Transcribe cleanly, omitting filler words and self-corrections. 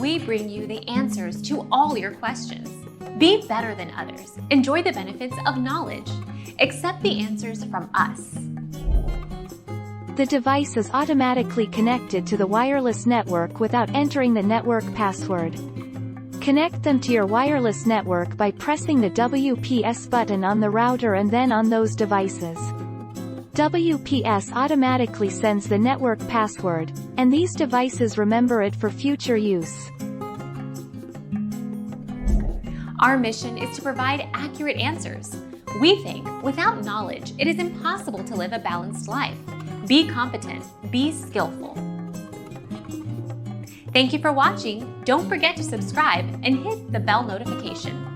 we bring you the answers to all your questions. Be better than others. Enjoy the benefits of knowledge. Accept the answers from us. The device is automatically connected to the wireless network without entering the network password. Connect them to your wireless network by pressing the WPS button on the router and then on those devices. WPS automatically sends the network password, and these devices remember it for future use. Our mission is to provide accurate answers. We think without knowledge, it is impossible to live a balanced life. Be competent, be skillful. Thank you for watching. Don't forget to subscribe and hit the bell notification.